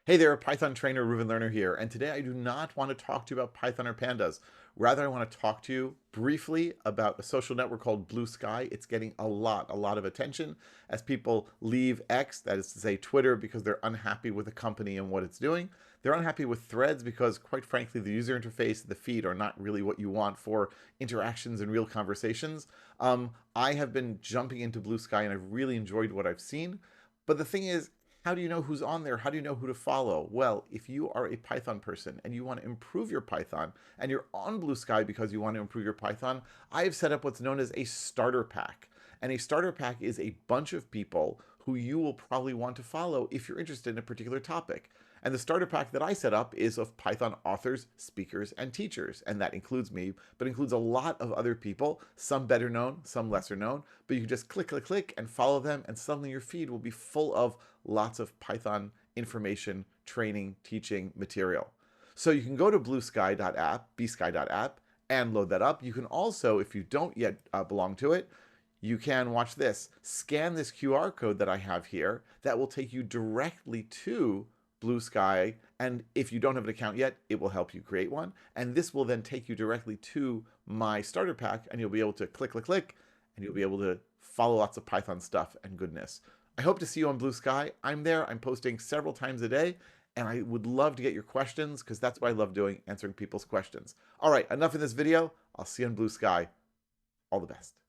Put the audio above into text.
Hey there, Python trainer Reuven Lerner here, and today I do not want to talk to you about Python or pandas. Rather, I want to talk to you briefly about a social network called BlueSky. It's getting a lot of attention as people leave X, that is to say Twitter, because they're unhappy with the company and what it's doing. They're unhappy with Threads because, quite frankly, the user interface, the feed are not really what you want for interactions and real conversations. I have been jumping into BlueSky and I've really enjoyed what I've seen. But the thing is, how do you know who's on there? How do you know who to follow? Well, if you are a Python person and you want to improve your Python and you're on BlueSky because you want to improve your Python, I have set up what's known as a starter pack. And a starter pack is a bunch of people who you will probably want to follow if you're interested in a particular topic. And the starter pack that I set up is of Python authors, speakers, and teachers. And that includes me, but includes a lot of other people, some better known, some lesser known. But you can just click, and follow them, and suddenly your feed will be full of lots of Python information, training, teaching material. So you can go to bluesky.app, and load that up. You can also, if you don't yet belong to it, you can watch this. Scan this QR code that I have here that will take you directly to BlueSky. And if you don't have an account yet, it will help you create one. And this will then take you directly to my starter pack, and you'll be able to click, and you'll be able to follow lots of Python stuff and goodness. I hope to see you on BlueSky. I'm there. I'm posting several times a day, and I would love to get your questions because that's what I love doing, answering people's questions. All right, enough in this video. I'll see you on BlueSky. All the best.